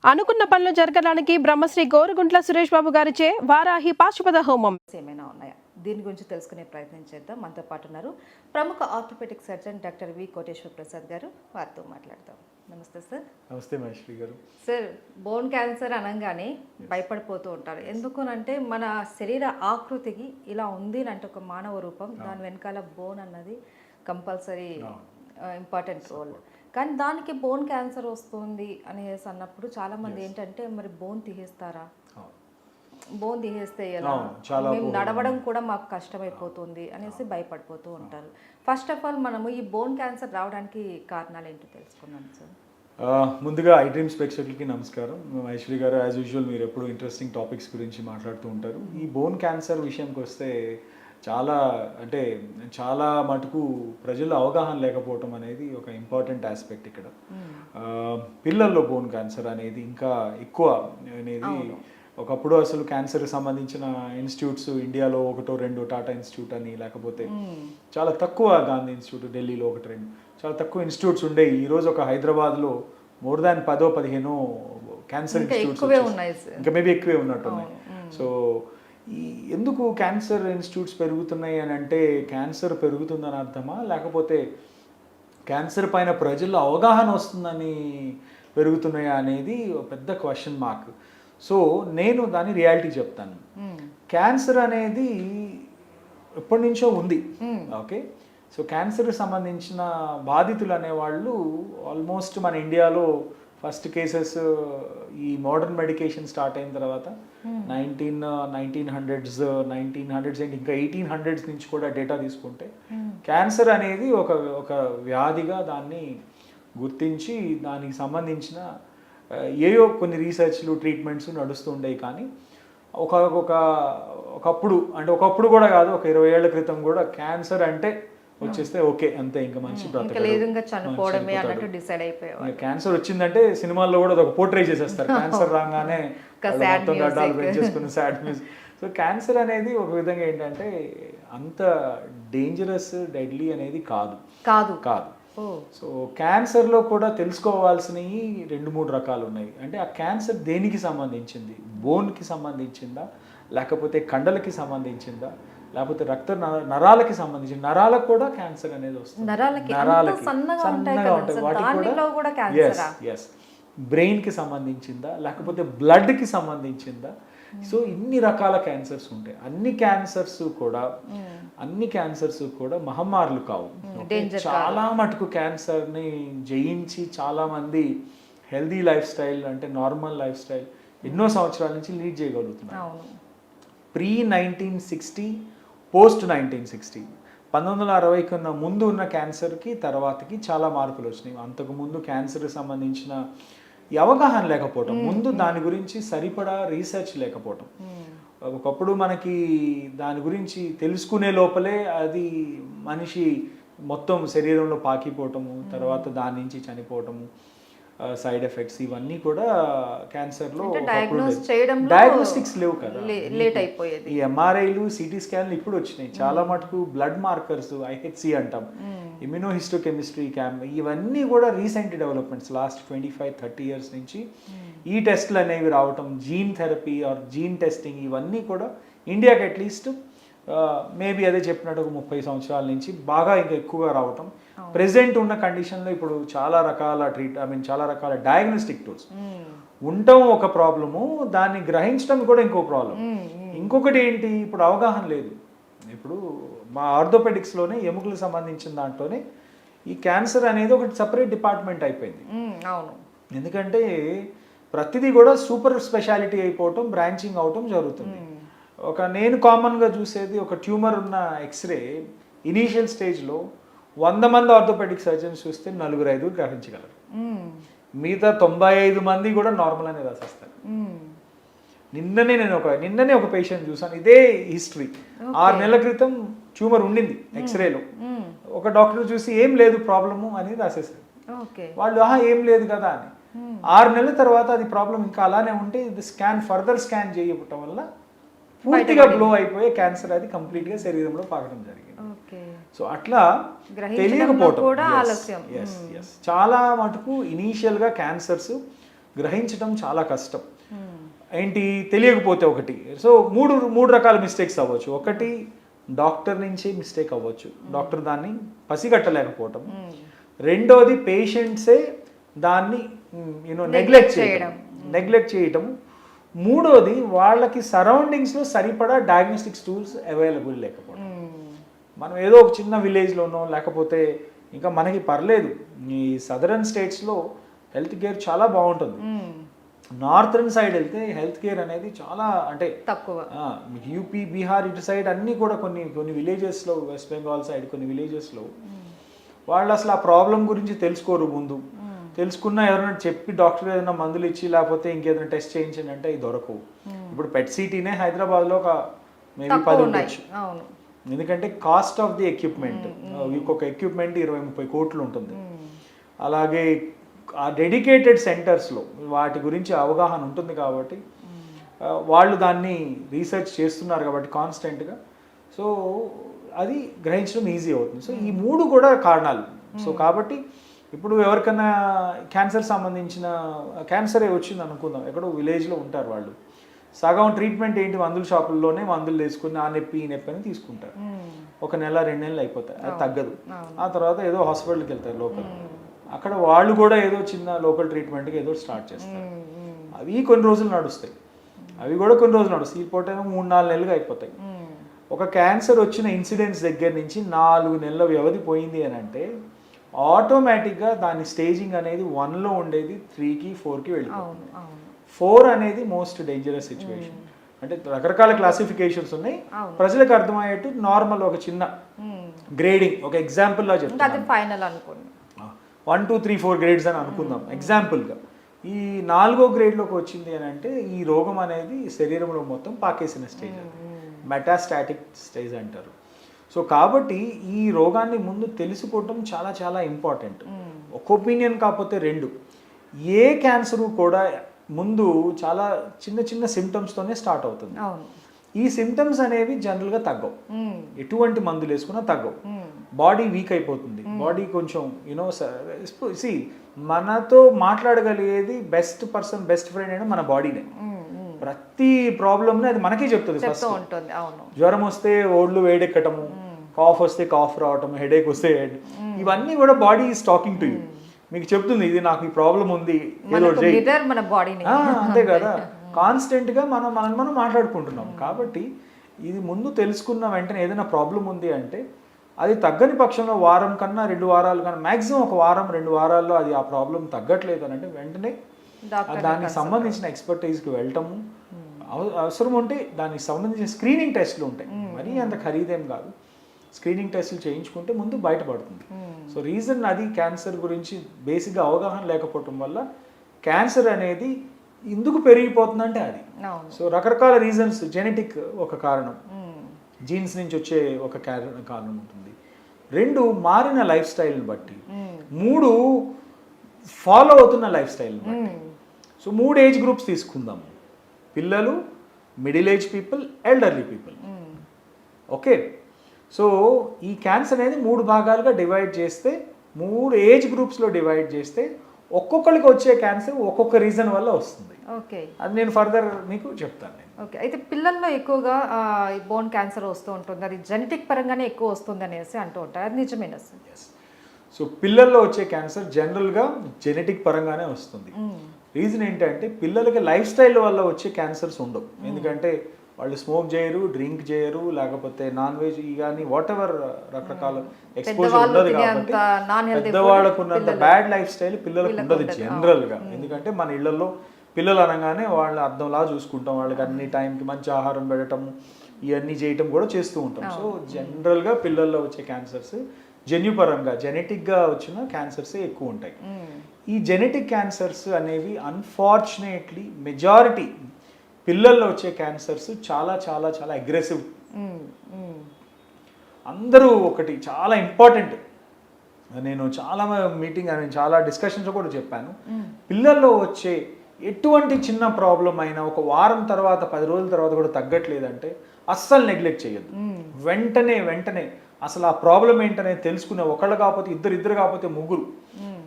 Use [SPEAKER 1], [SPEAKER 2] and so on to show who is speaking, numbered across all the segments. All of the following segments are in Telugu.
[SPEAKER 1] అనుకున్న పనులు జరగడానికి బ్రహ్మశ్రీ గోరుగుంట్ల సురేష్ బాబు గారిచే వారాహి పాశుపత హోమం
[SPEAKER 2] ఏమైనా ఉన్నాయా దీని గురించి తెలుసుకునే ప్రయత్నం చేద్దాం. మనతో పాటు ఉన్నారు ప్రముఖ orthopaedic surgeon doctor V Koteswara Prasad గారు. వారితో మాట్లాడదాం. నమస్తే సార్.
[SPEAKER 3] నమస్తే మహేశ్వరి గారు.
[SPEAKER 2] సార్, బోన్ క్యాన్సర్ అనగానే భయపడిపోతూ ఉంటారు. ఎందుకనంటే మన శరీర ఆకృతికి ఇలా ఉంది అంటే ఒక మానవ రూపం, దాని వెనకాల బోన్ అన్నది కంపల్సరీ ఇంపార్టెంట్ రోల్. కానీ దానికి బోన్ క్యాన్సర్ వస్తుంది అనేసి అన్నప్పుడు చాలామంది ఏంటంటే మరి బోన్ తీసేస్తారా, బోన్ తీసేస్తే ఎలా, మేము నడవడం కూడా మాకు కష్టమైపోతుంది అనేసి భయపడిపోతూ ఉంటారు. ఫస్ట్ ఆఫ్ ఆల్ మనము ఈ బోన్ క్యాన్సర్ రావడానికి కారణాలు ఏంటో తెలుసుకున్నాను సార్.
[SPEAKER 3] ముందుగా ఐ డ్రీమ్స్ ప్రేక్షకులకి నమస్కారం. మహేశ్వరి గారు, యాజ్ యూజువల్ మీరు ఎప్పుడు ఇంట్రెస్టింగ్ టాపిక్స్ గురించి మాట్లాడుతూ ఉంటారు. ఈ బోన్ క్యాన్సర్ విషయంకి వస్తే చాలా మటుకు ప్రజల్లో అవగాహన లేకపోవటం అనేది ఒక ఇంపార్టెంట్ ఆస్పెక్ట్ ఇక్కడ. పిల్లల్లో బోన్ క్యాన్సర్ అనేది ఇంకా ఎక్కువ అనేది. ఒకప్పుడు అసలు క్యాన్సర్ సంబంధించిన ఇన్స్టిట్యూట్స్ ఇండియాలో ఒకటో రెండో, టాటా ఇన్స్టిట్యూట్ అని, లేకపోతే చాలా తక్కువ గాంధీ ఇన్స్టిట్యూట్ ఢిల్లీలో ఒకటి రెండు, చాలా తక్కువ ఇన్స్టిట్యూట్స్ ఉండేవి. ఈరోజు ఒక హైదరాబాద్లో మోర్ దాన్ 10-15 క్యాన్సర్ ఇన్స్టిట్యూట్స్, ఇంకా మేబీ ఎక్కువే ఉన్నట్టున్నాయి. సో ఎందుకు క్యాన్సర్ ఇన్స్టిట్యూట్స్ పెరుగుతున్నాయి అని అంటే క్యాన్సర్ పెరుగుతుందని అర్థమా, లేకపోతే క్యాన్సర్ పైన ప్రజల్లో అవగాహన వస్తుందని పెరుగుతున్నాయా అనేది పెద్ద క్వశ్చన్ మార్క్. సో నేను దాని రియాలిటీ చెప్తాను. క్యాన్సర్ అనేది ఎప్పటి నుంచో ఉంది. ఓకే, సో క్యాన్సర్కి సంబంధించిన బాధితులు అనేవాళ్ళు ఆల్మోస్ట్ మన ఇండియాలో ఫస్ట్ కేసెస్ ఈ మోడర్న్ మెడికేషన్ స్టార్ట్ అయిన తర్వాత 1900s అండ్ ఇంకా 1800s నుంచి కూడా డేటా తీసుకుంటే క్యాన్సర్ అనేది ఒక వ్యాధిగా దాన్ని గుర్తించి దానికి సంబంధించిన ఏయో కొన్ని రీసెర్చ్లు, ట్రీట్మెంట్స్ నడుస్తూ ఉండేవి. కానీ ఒకప్పుడు కూడా కాదు, ఒక 20 ఏళ్ల క్రితం కూడా క్యాన్సర్ అంటే వచ్చేస్తే ఓకే అంతే, ఇంకా మంచి క్యాన్సర్ వచ్చిందంటే సినిమాల్లో కూడా ఒక పోర్ట్రే చేసేస్తారు. క్యాన్సర్ రాగానే గడ్డాలు పెంచేసుకుని సాడ్ మ్యూజిక్. సో క్యాన్సర్ అనేది ఒక విధంగా ఏంటంటే అంత డేంజరస్, డెడ్లీ అనేది కాదు. సో క్యాన్సర్లో కూడా తెలుసుకోవాల్సినవి 2-3 రకాలు ఉన్నాయి. అంటే ఆ క్యాన్సర్ దేనికి సంబంధించింది, బోన్కి సంబంధించిందా, లేకపోతే కండలకి సంబంధించిందా, లేకపోతే రక్త నరాలకి సంబంధించి, నరాలకు కూడా క్యాన్సర్ అనేది వస్తుంది. నరాలకి సన్నగా ఉంటాయి, వాటికి కూడా ఎస్. బ్రెయిన్కి సంబంధించిందా, లేకపోతే బ్లడ్కి సంబంధించిందా. సో ఇన్ని రకాల క్యాన్సర్స్ ఉంటాయి. అన్ని క్యాన్సర్స్ కూడా మహమ్మారులు కావు. చాలా మటుకు క్యాన్సర్ని జయించి చాలా మంది హెల్దీ లైఫ్ స్టైల్, అంటే నార్మల్ లైఫ్ స్టైల్ ఎన్నో సంవత్సరాల నుంచి లీడ్ చేయగలుగుతున్నారు. ప్రీ-1960, పోస్ట్-1960, 1960 కన్నా ముందు ఉన్న క్యాన్సర్కి తర్వాతకి చాలా మార్పులు వచ్చినాయి. అంతకుముందు క్యాన్సర్కి సంబంధించిన అవగాహన లేకపోవటం, ముందు దాని గురించి సరిపడా రీసెర్చ్ లేకపోవటం. ఒకప్పుడు మనకి దాని గురించి తెలుసుకునే లోపలే అది మనిషి మొత్తం శరీరంలో పాకిపోవటము, తర్వాత దాని నుంచి చనిపోవటము, సైడ్ ఎఫెక్ట్స్ ఇవన్నీ కూడా క్యాన్సర్లో డయాగ్నోస్టిక్స్ లేవు కదా, లేట్ అయిపోయేది. ఈ ఎంఆర్ఐలు, సిటీ స్కాన్లు ఇప్పుడు వచ్చినాయి. చాలా మటుకు బ్లడ్ మార్కర్స్, ఐహెచ్సి అంటాం, ఇమ్యూనోహిస్టోకెమిస్ట్రీ క్యాంప్, ఇవన్నీ కూడా రీసెంట్ డెవలప్మెంట్స్ లాస్ట్ 25-30 years నుంచి ఈ టెస్ట్లు అనేవి రావటం. Gene therapy or gene testing ఇవన్నీ కూడా ఇండియాకి అట్లీస్ట్ మేబీ అదే చెప్పినట్టు ఒక 30 సంవత్సరాల నుంచి బాగా ఇంకా ఎక్కువగా రావటం. ప్రెసెంట్ ఉన్న కండిషన్లో ఇప్పుడు చాలా రకాల డయాగ్నోస్టిక్ టూల్స్ ఉండటం ఒక ప్రాబ్లము, దాన్ని గ్రహించడం కూడా ఇంకో ప్రాబ్లం. ఇంకొకటి ఏంటి, ఇప్పుడు అవగాహన లేదు. ఇప్పుడు మా ఆర్థోపెడిక్స్లోనే ఎముకలకు సంబంధించిన దాంట్లోనే ఈ క్యాన్సర్ అనేది ఒకటి సపరేట్ డిపార్ట్మెంట్ అయిపోయింది. ఎందుకంటే ప్రతిదీ కూడా సూపర్ స్పెషాలిటీ అయిపోవటం, బ్రాంచింగ్ అవటం జరుగుతుంది. నేను కామన్గా చూసేది, ఒక ట్యూమర్ ఉన్న ఎక్స్రే ఇనీషియల్ స్టేజ్లో 100 మంది ఆర్థోపెడిక్ సర్జన్స్ చూస్తే 4-5 గ్రహించగలరు. మిగతా 95 మంది కూడా నార్మల్ అనేది రాసేస్తారు. నిన్ననే ఒక పేషెంట్ చూసాను, ఇదే హిస్టరీ. 6 నెలల క్రితం ట్యూమర్ ఉండింది ఎక్స్రేలో. ఒక డాక్టర్ చూసి ఏం లేదు ప్రాబ్లము అని రాసేసారు. వాళ్ళు ఏం లేదు కదా అని. 6 నెలల తర్వాత అది ప్రాబ్లం ఇంకా అలానే ఉంటే ఇది ఫర్దర్ స్కాన్ చేయటం వల్ల పూర్తిగా బ్లో అయిపోయే క్యాన్సర్ అది కంప్లీట్గా శరీరంలో పాకడం జరిగింది. సో అట్లా తెలియకపోవటం చాలా మటుకు ఇనీషియల్గా క్యాన్సర్స్ గ్రహించడం చాలా కష్టం. ఏంటి తెలియకపోతే ఒకటి, సో మూడు రకాల మిస్టేక్స్ అవ్వచ్చు. ఒకటి డాక్టర్ నుంచి మిస్టేక్ అవ్వచ్చు, డాక్టర్ దాన్ని పసిగట్టలేకపోవటం. రెండోది పేషెంట్సే దాన్ని నెగ్లెక్ట్ చేయటం. మూడోది వాళ్ళకి సరౌండింగ్స్లో సరిపడా డయాగ్నోస్టిక్స్ టూల్స్ అవైలబుల్ లేకపోవడం. మనం ఏదో ఒక చిన్న విలేజ్లోనో లేకపోతే ఇంకా మనకి పర్లేదు, ఈ సదరన్ స్టేట్స్లో హెల్త్ కేర్ చాలా బాగుంటుంది. నార్థర్న్ సైడ్ వెళ్తే హెల్త్ కేర్ అనేది చాలా అంటే
[SPEAKER 2] తక్కువ.
[SPEAKER 3] యూపీ, బీహార్ ఇటు సైడ్ అన్నీ కూడా కొన్ని విలేజెస్లో, వెస్ట్ బెంగాల్ సైడ్ కొన్ని విలేజెస్లో వాళ్ళు అసలు ఆ ప్రాబ్లం గురించి తెలుసుకోరు. ముందు తెలుసుకున్నా ఎవరైనా చెప్పి డాక్టర్ ఏదైనా మందులు ఇచ్చి లేకపోతే ఇంకేదైనా టెస్ట్ చేయించండి అంటే ఇది దొరకవు. ఇప్పుడు పెట్ సిటీనే హైదరాబాద్లో ఒక మేబీ 10 ఉండొచ్చు. ఎందుకంటే కాస్ట్ ఆఫ్ ది ఎక్విప్మెంట్, ఇంకొక ఎక్విప్మెంట్ 20-30 కోట్లు ఉంటుంది. అలాగే ఆ డెడికేటెడ్ సెంటర్స్లో వాటి గురించి అవగాహన ఉంటుంది కాబట్టి వాళ్ళు దాన్ని రీసెర్చ్ చేస్తున్నారు కాబట్టి కాన్స్టెంట్గా, సో అది గ్రహించడం ఈజీ అవుతుంది. సో ఈ 3 కూడా కారణాలు. సో కాబట్టి ఇప్పుడు ఎవరికైనా క్యాన్సర్ సంబంధించిన క్యాన్సరే వచ్చింది అనుకుందాం, ఎక్కడో విలేజ్లో ఉంటారు వాళ్ళు, సగం ట్రీట్మెంట్ ఏంటి మందుల షాపుల్లోనే మందులు వేసుకుని ఆ నొప్పి ఈ నొప్పి అని తీసుకుంటారు. 1 నెల 2 నెలలు అయిపోతాయి, అది తగ్గదు. ఆ తర్వాత ఏదో హాస్పిటల్కి వెళ్తారు లోకల్, అక్కడ వాళ్ళు కూడా ఏదో చిన్న లోకల్ ట్రీట్మెంట్కి ఏదో స్టార్ట్ చేస్తారు. అవి కొన్ని రోజులు నడుస్తాయి, ఈ పూటేమో 3-4 నెలలుగా అయిపోతాయి. ఒక క్యాన్సర్ వచ్చిన ఇన్సిడెంట్స్ దగ్గర నుంచి 4 నెలల వ్యవధి పోయింది అని అంటే ఆటోమేటిక్గా దాని స్టేజింగ్ అనేది 1లో ఉండేది 3కి 4కి వెళ్ళిపోతుంది. 4 అనేది మోస్ట్ డేంజరస్ సిచ్యువేషన్. అంటే రకరకాల క్లాసిఫికేషన్స్ ఉన్నాయి, ప్రజలకు అర్థమయ్యేట్టు నార్మల్ ఒక చిన్న గ్రేడింగ్, ఒక ఎగ్జాంపుల్లా చెప్తాను. 1, 2, 3, 4 గ్రేడ్స్ అని అనుకుందాం ఎగ్జాంపుల్గా. ఈ 4వ గ్రేడ్లోకి వచ్చింది అని అంటే ఈ రోగం అనేది శరీరంలో మొత్తం పాకేసిన స్టేజ్, మెటాస్టాటిక్ స్టేజ్ అంటారు. సో కాబట్టి ఈ రోగాన్ని ముందు తెలుసుకోవటం చాలా చాలా ఇంపార్టెంట్. ఒక ఒపీనియన్ కాకపోతే 2, ఏ క్యాన్సరు కూడా ముందు చాలా చిన్న చిన్న సిమ్టమ్స్తోనే స్టార్ట్ అవుతుంది. ఈ సిమ్టమ్స్ అనేవి జనరల్గా తగ్గవు, ఎటువంటి మందులు వేసుకున్నా తగ్గవు. బాడీ వీక్ అయిపోతుంది, బాడీ కొంచెం సి మనతో మాట్లాడగలిగేది బెస్ట్ ఫ్రెండ్ అయినా మన బాడీనే. ప్రతి ప్రాబ్లమ్ని అది మనకే చెప్తుంది. ఫస్ట్ జ్వరం వస్తే ఓళ్ళు వేడెక్కటము, కాఫ్ వస్తే కాఫ్ రావటము, హెడేక్ వస్తే హెడ్, ఇవన్నీ కూడా body is talking to you, మీకు చెప్తుంది ఇది నాకు ఈ ప్రాబ్లం ఉంది, అంతే కదా. కాన్స్టెంట్గా మనం మాట్లాడుకుంటున్నాం. కాబట్టి ఇది ముందు తెలుసుకున్న వెంటనే ఏదైనా ప్రాబ్లం ఉంది అంటే అది తగ్గని పక్షంలో వారం కన్నా 2 వారాలు కన్నా మ్యాక్సిమం 1 వారం 2 వారాల్లో అది ఆ ప్రాబ్లం తగ్గట్లేదు అని అంటే వెంటనే దానికి సంబంధించిన ఎక్స్పర్టైజ్కి వెళ్ళటము, అవసరం ఉంటే దానికి సంబంధించిన స్క్రీనింగ్ టెస్ట్లు ఉంటాయి, మరీ అంత ఖరీదేం కాదు. స్క్రీనింగ్ టెస్టులు చేయించుకుంటే ముందు బయటపడుతుంది. సో రీజన్ అది క్యాన్సర్ గురించి బేసిక్గా అవగాహన లేకపోవటం వల్ల క్యాన్సర్ అనేది ఎందుకు పెరిగిపోతుందంటే అది. సో రకరకాల రీజన్స్, జెనెటిక్ ఒక కారణం, జీన్స్ నుంచి వచ్చే ఒక కారణం ఉంటుంది. 2 మారిన లైఫ్ స్టైల్ని బట్టి, 3 ఫాలో అవుతున్న లైఫ్ స్టైల్ని బట్టి. సో 3 ఏజ్ గ్రూప్స్ తీసుకుందాము, పిల్లలు, middle age people, elderly people. Okay, so ఈ క్యాన్సర్ అనేది 3 భాగాలుగా డివైడ్ చేస్తే, 3 ఏజ్ గ్రూప్స్లో డివైడ్ చేస్తే ఒక్కొక్కరికి వచ్చే క్యాన్సర్ ఒక్కొక్క రీజన్ వల్ల వస్తుంది.
[SPEAKER 2] ఓకే, అది
[SPEAKER 3] నేను ఫర్దర్ మీకు చెప్తాను.
[SPEAKER 2] ఓకే, అయితే పిల్లల్లో ఎక్కువగా బోన్ క్యాన్సర్ వస్తూ ఉంటుంది, అది జెనెటిక్ పరంగానే ఎక్కువ వస్తుంది అనేసి అంటూ ఉంటారు, అది నిజమేనా సార్?
[SPEAKER 3] సో పిల్లల్లో వచ్చే క్యాన్సర్ జనరల్గా జెనెటిక్ పరంగానే వస్తుంది. రీజన్ ఏంటంటే పిల్లలకి లైఫ్ స్టైల్ వల్ల వచ్చే క్యాన్సర్స్ ఉండవు. ఎందుకంటే వాళ్ళు స్మోక్ చేయరు, డ్రింక్ చేయరు, లేకపోతే నాన్ వెజ్ కానీ వాట్ ఎవర్ రకరకాల ఎక్స్పోజర్ ఉండదు. కాబట్టి పెద్దవాళ్ళకు ఉన్నంత బ్యాడ్ లైఫ్ స్టైల్ పిల్లలకు ఉండదు జనరల్గా. ఎందుకంటే మన ఇళ్లలో పిల్లలు అనగానే వాళ్ళ అర్థంలా చూసుకుంటాం, వాళ్ళకి అన్ని టైంకి మంచి ఆహారం పెట్టడం, ఇవన్నీ చేయటం కూడా చేస్తూ ఉంటాం. సో జనరల్గా పిల్లల్లో వచ్చే క్యాన్సర్స్ జన్యుపరంగా జెనెటిక్గా వచ్చిన క్యాన్సర్సే ఎక్కువ ఉంటాయి. ఈ జెనెటిక్ క్యాన్సర్స్ అనేవి అన్ఫార్చునేట్లీ మెజారిటీ పిల్లల్లో వచ్చే క్యాన్సర్స్ చాలా చాలా చాలా అగ్రెసివ్. అందరూ ఒకటి చాలా ఇంపార్టెంట్, నేను చాలా మీటింగ్ అని చాలా డిస్కషన్స్ కూడా చెప్పాను, పిల్లల్లో వచ్చే ఎటువంటి చిన్న ప్రాబ్లం అయినా 1 వారం తర్వాత 10 రోజుల తర్వాత కూడా తగ్గట్లేదంటే అస్సలు నెగ్లెక్ట్ చేయొద్దు. వెంటనే అసలు ఆ ప్రాబ్లం ఏంటనేది తెలుసుకునే, ఒకళ్ళు కాకపోతే ఇద్దరు కాకపోతే 3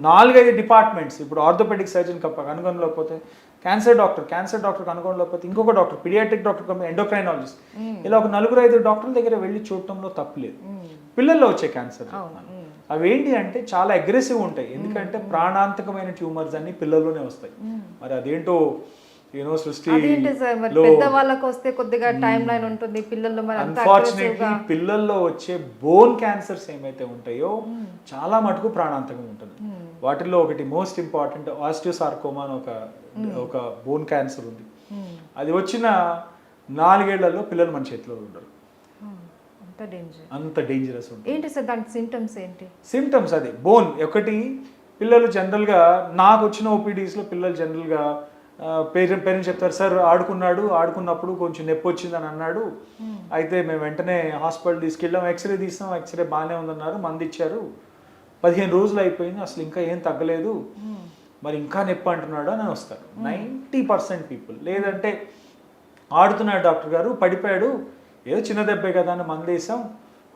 [SPEAKER 3] 4-5 డిపార్ట్మెంట్స్. ఇప్పుడు ఆర్థోపెడిక్ సర్జన్ కనుగొనలేకపోతే క్యాన్సర్ డాక్టర్ కనుగొనలేకపోతే ఇంకొక డాక్టర్, పీడియాట్రిక్ డాక్టర్, ఎండోక్రైనాలజిస్ట్, ఇలా ఒక 4-5 డాక్టర్ల దగ్గర వెళ్ళి చూడటంలో తప్పులేదు. పిల్లల్లో వచ్చే క్యాన్సర్ అవేంటి అంటే చాలా అగ్రెసివ్ ఉంటాయి, ఎందుకంటే ప్రాణాంతకమైన ట్యూమర్స్ అన్ని పిల్లల్లోనే వస్తాయి. మరి అదేంటో సృష్టి
[SPEAKER 2] పెద్దవాళ్ళకి వస్తే కొద్దిగా టైం లైన్ ఉంటుంది, పిల్లల్లో మరి
[SPEAKER 3] అన్ఫార్చునేట్లీ పిల్లల్లో వచ్చే బోన్ క్యాన్సర్స్ ఏమైతే ఉంటాయో చాలా మటుకు ప్రాణాంతకం ఉంటుంది. వాటిల్లో ఒకటి మోస్ట్ ఇంపార్టెంట్ ఆస్టియోసార్కోమా అని ఒక బోన్ క్యాన్సర్ ఉంది. అది వచ్చిన 4 ఏళ్లలో పిల్లలు మన చేతిలో ఉండరు, అంత డేంజరస్ ఉంటుంది.
[SPEAKER 2] ఏంటి సార్ దాని సింటమ్స్ ఏంటి?
[SPEAKER 3] సింటమ్స్ అదే బోన్ ఒకటి. పిల్లలు జనరల్గా నాకు వచ్చిన ఓపీడీస్లో పిల్లలు జనరల్గా పేరెంట్స్ చెప్తారు, సార్ ఆడుకున్నప్పుడు కొంచెం నొప్పి వచ్చిందని అన్నాడు, అయితే మేము వెంటనే హాస్పిటల్ తీసుకెళ్ళాం, ఎక్స్రే తీస్తాం, ఎక్స్రే బాగానే ఉందన్నారు, మందు ఇచ్చారు, 15 రోజులు అయిపోయింది, అసలు ఇంకా ఏం తగ్గలేదు, మరి ఇంకా నొప్పి అంటున్నాడు అని వస్తారు 90% పీపుల్. లేదంటే ఆడుతున్నాడు డాక్టర్ గారు, పడిపోయాడు, ఏదో చిన్న దెబ్బే కదా అని మందు వేసాం,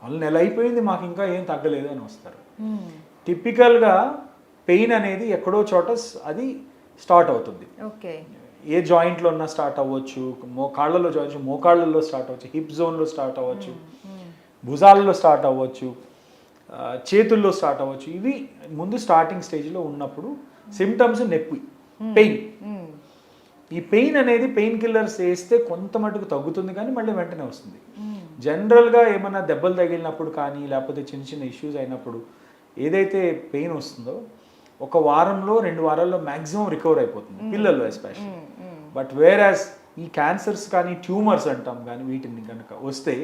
[SPEAKER 3] వాళ్ళు నెల అయిపోయింది, మాకు ఇంకా ఏం తగ్గలేదు అని వస్తారు. టిపికల్గా పెయిన్ అనేది ఎక్కడో చోట అది స్టార్ట్ అవుతుంది. ఏ జాయింట్లో ఉన్నా స్టార్ట్ అవ్వచ్చు, కాళ్ళలో జాయింట్, మోకాళ్ళలో స్టార్ట్ అవ్వచ్చు, హిప్ జోన్లో స్టార్ట్ అవ్వచ్చు, భుజాలలో స్టార్ట్ అవ్వచ్చు, చేతుల్లో స్టార్ట్ అవ్వచ్చు. ఇవి ముందు స్టార్టింగ్ స్టేజ్లో ఉన్నప్పుడు సిమ్టమ్స్ నొప్పి, పెయిన్. ఈ పెయిన్ అనేది పెయిన్ కిల్లర్స్ వేస్తే కొంత మటుకు తగ్గుతుంది, కానీ మళ్ళీ వెంటనే వస్తుంది. జనరల్గా ఏమన్నా దెబ్బలు తగిలినప్పుడు కానీ లేకపోతే చిన్న చిన్న ఇష్యూస్ అయినప్పుడు ఏదైతే పెయిన్ వస్తుందో 1 వారంలో 2 వారాల్లో మ్యాక్సిమం రికవర్ అయిపోతుంది పిల్లల్లో ఎస్పెషల్లీ. బట్ వేరాస్ ఈ క్యాన్సర్స్ కానీ ట్యూమర్స్ అంటాం కానీ వీటిని కనుక వస్తే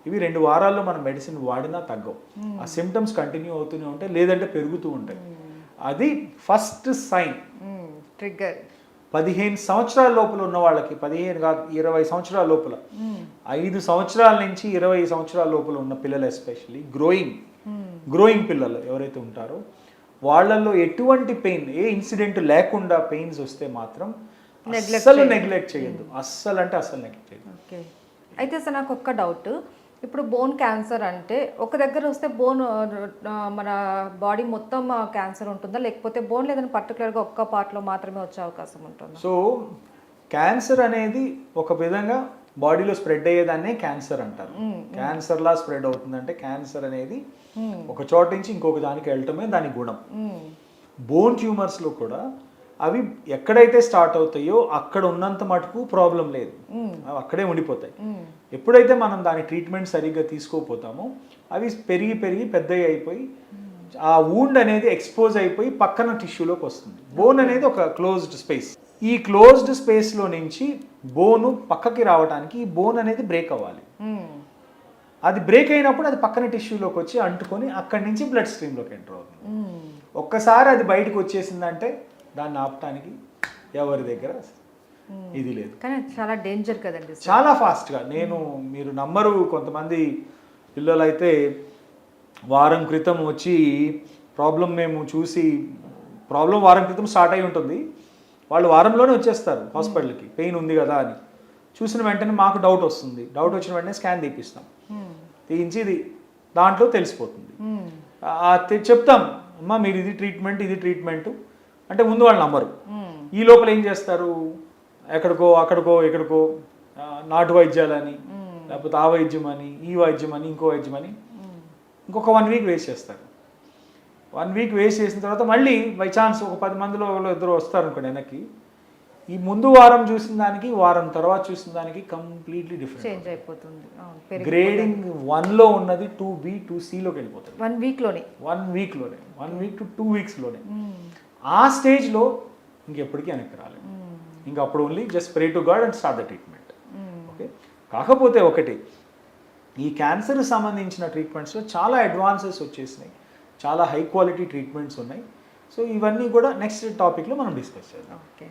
[SPEAKER 3] ఇవి 2 వారాల్లో మనం మెడిసిన్ వాడినా తగ్గవు, ఆ సిమ్టమ్స్ కంటిన్యూ అవుతూనే ఉంటాయి, లేదంటే పెరుగుతూ ఉంటాయి. అది ఫస్ట్ సైన్,
[SPEAKER 2] ట్రిగ్గర్.
[SPEAKER 3] 15 సంవత్సరాల లోపల ఉన్న వాళ్ళకి, 15 కాదు 20 సంవత్సరాల లోపల, 5 సంవత్సరాల నుంచి 20 సంవత్సరాల లోపల ఉన్న పిల్లలు ఎస్పెషల్లీ గ్రోయింగ్ పిల్లలు ఎవరైతే ఉంటారో వాళ్ళల్లో ఎటువంటి పెయిన్, ఏ ఇన్సిడెంట్ లేకుండా పెయిన్స్ వస్తే మాత్రం అస్సలు నెగ్లెక్ట్ చేయొద్దు, అస్సలు నెగ్లెక్ట్ చేయొద్దు.
[SPEAKER 2] ఓకే. అయితే సార్ నాకు ఒక్క డౌట్, ఇప్పుడు బోన్ క్యాన్సర్ అంటే ఒక దగ్గర వస్తే బోన్ మన బాడీ మొత్తం క్యాన్సర్ ఉంటుందా, లేకపోతే బోన్ లేదని పర్టికులర్గా ఒక్క పార్ట్లో మాత్రమే వచ్చే అవకాశం ఉంటుందా?
[SPEAKER 3] సో క్యాన్సర్ అనేది ఒక విధంగా బాడీలో స్ప్రెడ్ అయ్యేదాన్నే క్యాన్సర్ అంటారు. క్యాన్సర్లా స్ప్రెడ్ అవుతుందంటే క్యాన్సర్ అనేది ఒక చోట నుంచి ఇంకొక దానికి వెళ్ళటమే దాని గుణం. బోన్ ట్యూమర్స్లో కూడా అవి ఎక్కడైతే స్టార్ట్ అవుతాయో అక్కడ ఉన్నంత మటుకు ప్రాబ్లం లేదు, అవి అక్కడే ఉండిపోతాయి. ఎప్పుడైతే మనం దాని ట్రీట్మెంట్ సరిగ్గా తీసుకోపోతామో అవి పెరిగి పెద్దవి అయిపోయి ఆ వూండ్ అనేది ఎక్స్పోజ్ అయిపోయి పక్కన టిష్యూలోకి వస్తుంది. బోన్ అనేది ఒక క్లోజ్డ్ స్పేస్. ఈ క్లోజ్డ్ స్పేస్లో నుంచి బోను పక్కకి రావడానికి ఈ బోన్ అనేది బ్రేక్ అవ్వాలి. అది బ్రేక్ అయినప్పుడు అది పక్కన టిష్యూలోకి వచ్చి అంటుకొని అక్కడి నుంచి బ్లడ్ స్ట్రీమ్లోకి ఎంటర్ అవుతుంది. ఒక్కసారి అది బయటకు వచ్చేసిందంటే దాన్ని ఆపటానికి ఎవరి దగ్గర ఇది లేదు.
[SPEAKER 2] కానీ చాలా డేంజర్ కదండి,
[SPEAKER 3] చాలా ఫాస్ట్గా. మీరు నమ్మరు, కొంతమంది పిల్లలు అయితే వారం క్రితం వచ్చి ప్రాబ్లం వారం క్రితం స్టార్ట్ అయి ఉంటుంది, వాళ్ళు వారంలోనే వచ్చేస్తారు హాస్పిటల్కి, పెయిన్ ఉంది కదా అని. చూసిన వెంటనే మాకు డౌట్ వస్తుంది, డౌట్ వచ్చిన వెంటనే స్కాన్ తీపిస్తాం, తీయించి ఇది దాంట్లో తెలిసిపోతుంది. చెప్తాం, అమ్మా మీరు ఇది ట్రీట్మెంట్ అంటే ముందు వాళ్ళు నమ్మరు. ఈ లోపల ఏం చేస్తారు, ఎక్కడికో నాటు వైద్యాలని, లేకపోతే ఆ వైద్యం అని, ఈ వైద్యం అని, ఇంకో వైద్యం అని ఇంకొక 1 వీక్ వేస్ట్ చేస్తారు. 1 వీక్ వేస్ట్ చేసిన తర్వాత మళ్ళీ బై ఛాన్స్ ఒక 10 మందిలో 2 వస్తారు అనుకోండి వెనక్కి, ఈ ముందు వారం చూసిన దానికి వారం తర్వాత చూసిన దానికి కంప్లీట్లీ డిఫరెంట్
[SPEAKER 2] చేంజ్ అయిపోతుంది.
[SPEAKER 3] గ్రేడింగ్ 1లో ఉన్నది 2B 2Cలోకి వెళ్ళిపోతుంది
[SPEAKER 2] 1 వీక్లోనే
[SPEAKER 3] 1 వీక్ టు 2 వీక్స్లోనే. ఆ స్టేజ్లో ఇంకెప్పటికీ వెనక్కి రాలేదు. ఇంకా అప్పుడు only just pray to God and start the treatment. Okay. కాకపోతే ఒకటి, ఈ క్యాన్సర్ సంబంధించిన ట్రీట్మెంట్స్లో చాలా అడ్వాన్సెస్ వచ్చేసినాయి, చాలా హై క్వాలిటీ ట్రీట్మెంట్స్ ఉన్నాయి. సో ఇవన్నీ కూడా నెక్స్ట్ టాపిక్లో మనం డిస్కస్ చేద్దాం.
[SPEAKER 2] ఓకే.